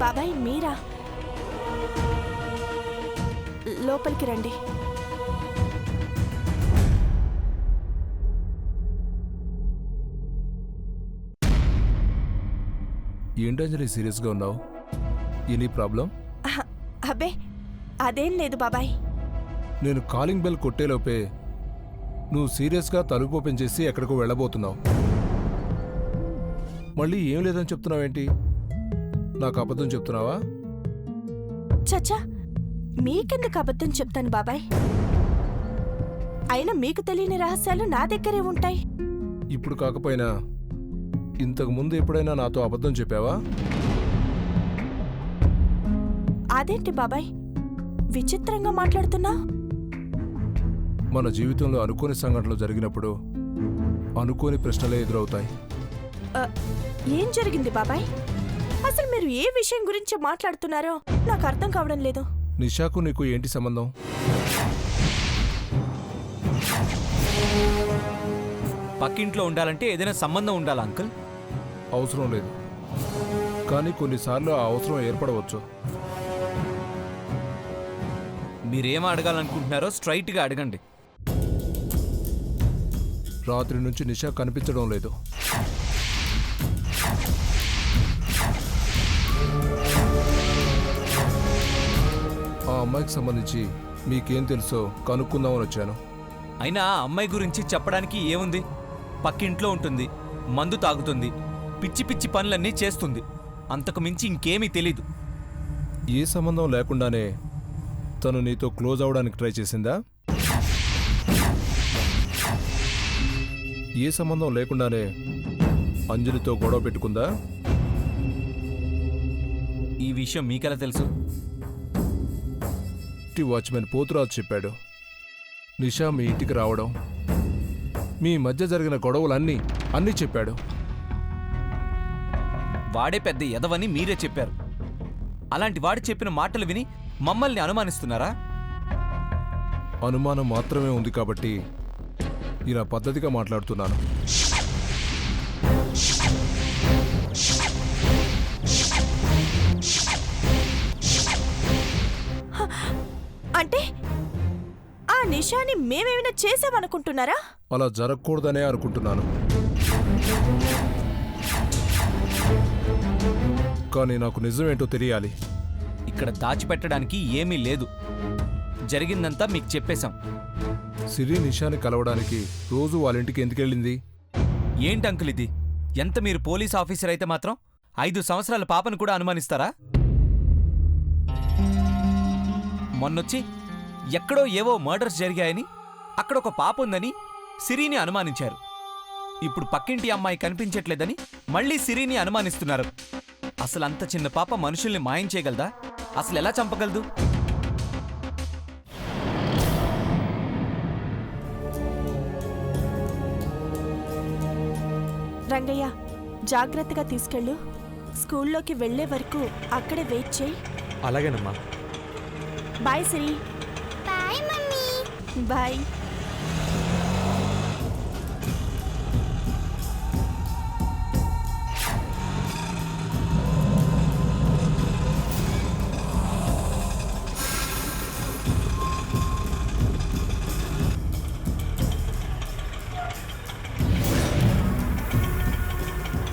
బాబాయ్ మీరా? లోపలికి రండి. ఏంటంజలి సీరియస్గా ఉన్నావు? Any problem? అబ్బే అదేం లేదు బాబాయ్. నేను కాలింగ్ బెల్ కొట్టేలోపే నువ్వు సీరియస్గా తలుపు ఓపెన్ చేసి ఎక్కడికో వెళ్ళబోతున్నావు. మళ్ళీ ఏం లేదని చెప్తున్నావేంటి? నాకు అబద్ధం చెప్తున్నావా? చచ్చా, మీకెందుకు అబద్ధం చెప్తాను బాబాయ్? అయినా మీకు తెలియని రహస్యాలు నా దగ్గరే ఉంటాయి. ఇప్పుడు కాకపోయినా ఇంతకు ముందు ఎప్పుడైనా నాతో అబద్ధం చెప్పావా? అదేంటి బాబాయ్ విచిత్రంగా మాట్లాడుతున్నా? మన జీవితంలో అనుకోని సంఘటనలు జరిగినప్పుడు అనుకోని ప్రశ్నలే ఎదురవుతాయి. ఏం జరిగింది బాబాయ్? అసలు మీరు ఏ విషయం గురించి మాట్లాడుతున్నారో నాకు అర్థం కావడం లేదు. నిషాకు నీకు ఏంటి సంబంధం? పక్కింట్లో ఉండాలంటే ఏదైనా సంబంధం ఉండాలా అంకుల్? అవసరం లేదు, కానీ కొన్నిసార్లు ఆ అవసరం ఏర్పడవచ్చు. మీరేం అడగాలనుకుంటున్నారో స్ట్రైట్గా అడగండి. రాత్రి నుంచి నిషా కనిపించడం లేదు. ఆ అమ్మాయికి సంబంధించి మీకేం తెలుసో కనుక్కుందామని వచ్చాను. అయినా ఆ అమ్మాయి గురించి చెప్పడానికి ఏముంది? పక్కింట్లో ఉంటుంది, మందు తాగుతుంది, పిచ్చి పిచ్చి పనులన్నీ చేస్తుంది. అంతకు మించి ఇంకేమీ తెలీదు. ఏ సంబంధం లేకుండానే తను నీతో క్లోజ్ అవడానికి ట్రై చేసిందా? ఏ సంబంధం లేకుండానే అంజలితో గొడవ పెట్టుకుందా? ఈ విషయం మీకెలా తెలుసు? వాచ్మెన్ పోతురాజు చెప్పాడు. నిషా మీ ఇంటికి రావడం, మీ మధ్య జరిగిన గొడవలన్నీ చెప్పాడు. వాడే పెద్ద ఎదవని మీరే చెప్పారు. అలాంటి వాడు చెప్పిన మాటలు విని మమ్మల్ని అనుమానిస్తున్నారా? అనుమానం మాత్రమే ఉంది కాబట్టి ఇలా పద్ధతిగా మాట్లాడుతున్నాను. అంటే ఆ నిషాని మేమేమైనా చేసామనుకుంటున్నారా? అలా జరగకూడదనే అనుకుంటున్నాను. కానీ నాకు నిజమేంటో తెలియాలి. ఇక్కడ దాచిపెట్టడానికి ఏమీ లేదు. జరిగిందంతా మీకు చెప్పేశాం. సిరి నిషాని కలవడానికి రోజు వాళ్ళ ఇంటికి ఎందుకెళ్ళింది? ఏంటి అంకుల్ ఇది? ఎంత మీరు పోలీస్ ఆఫీసర్ అయితే మాత్రం 5 సంవత్సరాల పాపను కూడా అనుమానిస్తారా? మొన్నొచ్చి ఎక్కడో ఏవో మర్డర్స్ జరిగాయని, అక్కడ ఒక పాప ఉందని సిరిని అనుమానించారు. ఇప్పుడు పక్కింటి అమ్మాయి కనిపించట్లేదని మళ్ళీ సిరిని అనుమానిస్తున్నారు. అసలు అంత చిన్న పాప మనుషుల్ని మాయం చేయగలదా? అసలు ఎలా చంపగలదు? రంగయ్య, జాగ్రత్తగా తీసుకెళ్ళు. స్కూల్లోకి వెళ్లే వరకు అక్కడే వెయిట్ చేయి. అలాగేనమ్మా. Bye Siri. Bye mummy. Bye.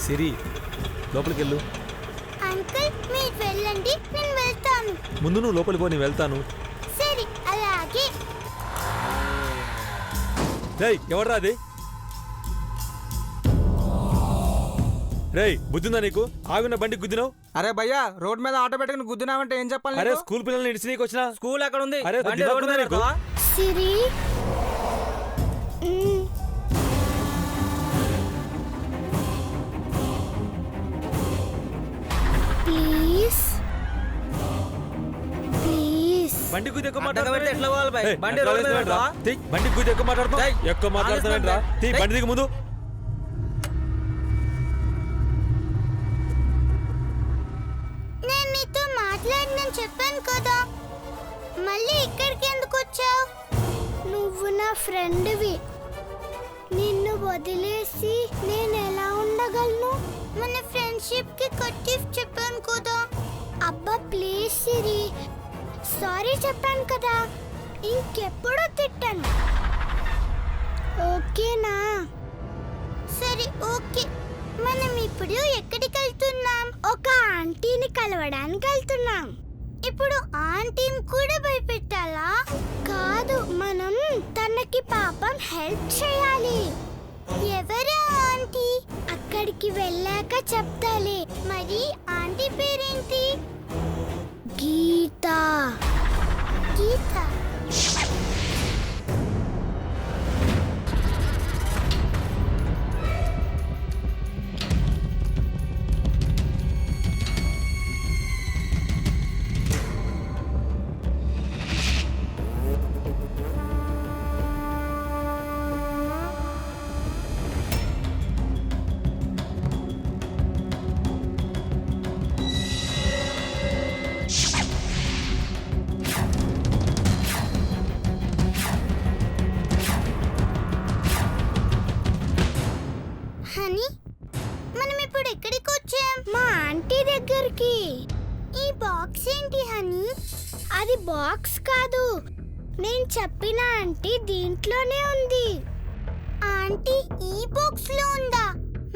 Siri, లోపలికి వెళ్ళు. అంకుల్ మీరు వెళ్ళండి, నేను వెళ్తాను. ముందు నువ్వు లోపలికి పో, నేను వెళ్తాను. సరే అలాగే. రేయ్, ఎవర్రా అది? రేయ్, బుద్ధిందా నీకు? ఆగున్న బండికి గుద్దినావు. అరే భయ్యా, రోడ్ మీద ఆటో పెట్టుకుని గుద్దినావంటే ఏం చెప్పాలి? అరే స్కూల్ పిల్లల్ని ఇడిసి నీకు వచ్చిన స్కూల్ ఎక్కడ ఉంది? అరే నీకు సిరి ప్లీజ్ ప్లీజ్. బండి గుద్ది ఎక్కువ ఎట్లా పోవాలి భయ్? బండి బండి రోడ్ మీద పెడతావా? బండి గుద్ది ఎక్కువ మాట్లాడుతున్నావు. ఎక్కువ మాట్లాడుతున్నావేంట్రా? బండి దిగు ముందు. నేను నీతో మాట్లాడినని చెప్పాను కదా, మళ్ళీ ఇక్కడికి ఎందుకు వచ్చావు? నువ్వు నా ఫ్రెండ్వి. నిన్ను వదిలేసి నేను ఎలా ఉండగలను? మన ఫ్రెండ్షిప్ కి కట్టిఫ్ చెప్పాను కదా, ప్లీజ్ సిరి, సారీ చెప్పాను కదా, ఇంకెప్పుడు తిట్టాను. ఓకేనా? సరే ఓకే. మనం ఇప్పుడు ఎక్కడికి వెళ్తున్నాం? ఒక ఆంటీని కలవడానికి వెళ్తున్నాం. ఇప్పుడు ఆంటీని కూడా భయపెట్టాలా? కాదు, మనం తనకి పాపం హెల్ప్ చేయాలి. ఎవరా ఆంటీ? అక్కడికి వెళ్ళాక చెప్తాలే. మరి ఆంటీ పేరేంటి? గీత. గీత. హనీ, మనం ఇప్పుడు ఎక్కడికి వచ్చాం? మా ఆంటీ దగ్గరికి. ఈ బాక్స్ ఏంటి హనీ? అది బాక్స్ కాదు, నేను చెప్పిన ఆంటీ దీంట్లోనే ఉంది. ఆంటీ ఈ బాక్స్ లో ఉందా?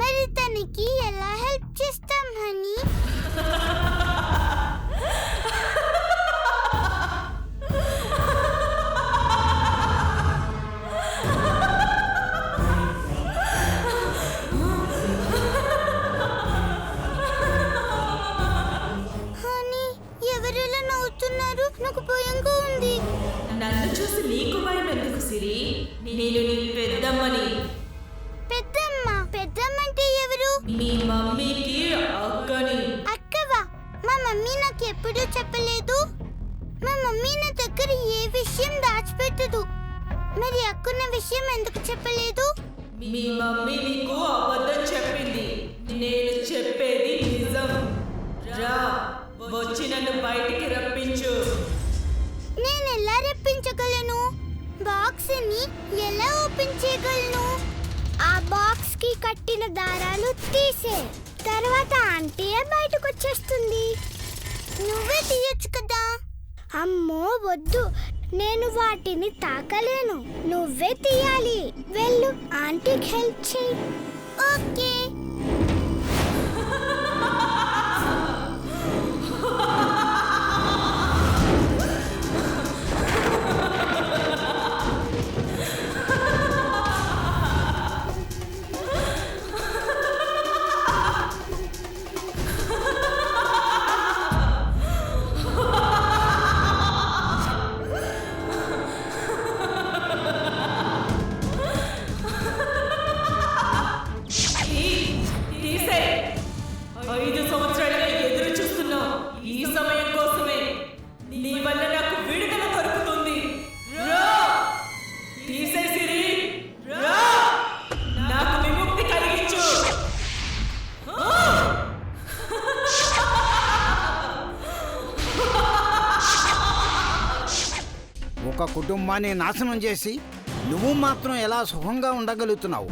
మరి తనకి ఎలా హెల్ప్ చేస్తాం హనీ? నాకు భయంగా ఉంది. నన్ను చూసి నీకు భయం ఎందుకు సిరి? నేను నీ పెద్దమ్మని. పెద్దమ్మ? పెద్దమ్మ అంటే ఎవరు? మీ మమ్మీకి అక్కని. అక్కవా? మా మమ్మీ నాకు ఎప్పుడూ చెప్పలేదు. మా మమ్మీ నా దగ్గర ఏ విషయం దాచిపెట్టదు. మరి అక్కున్న విషయం ఎందుకు చెప్పలేదు? మీ మమ్మీ నీకు అబద్ధం చెప్పింది. నేను చెప్పేది నిజం. రా, వచ్చి నన్ను బయటికి రప్పించు. నేను ఎలా రప్పించగలను? బాక్స్ ని ఎలా ఓపెన్ చేయగలను? ఆ బాక్స్ కి కట్టిన దారాలు తీసే. తర్వాత ఆంటీయే బయటకు వచ్చేస్తుంది. నువ్వే తీయొచ్చు కదా. అమ్మో వద్దు, నేను వాటిని తాకలేను. నువ్వే తీయాలి. వెళ్ళు, ఆంటీకి హెల్ప్ చేయి. ఓకే. ఒక కుటుంబాన్ని నాశనం చేసి నువ్వు మాత్రం ఎలా సుఖంగా ఉండగలుగుతున్నావు?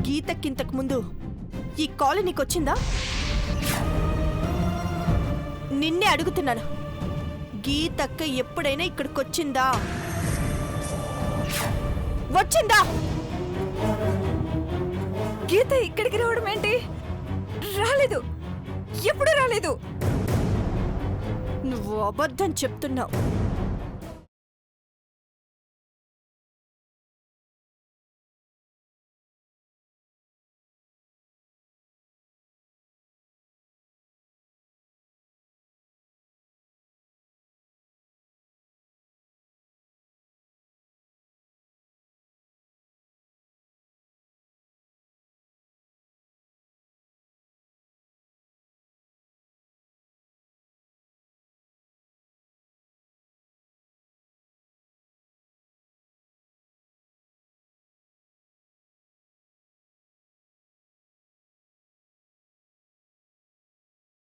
గీతకింతకు ముందు ఈ కాలనీకి వచ్చిందా? నిన్నే అడుగుతున్నాను, గీతక్క ఎప్పుడైనా ఇక్కడికి వచ్చిందా? వచ్చిందా? గీత ఇక్కడికి రావడం ఏంటి? రాలేదు, ఎప్పుడు రాలేదు. నువ్వు అబద్ధం చెప్తున్నావు.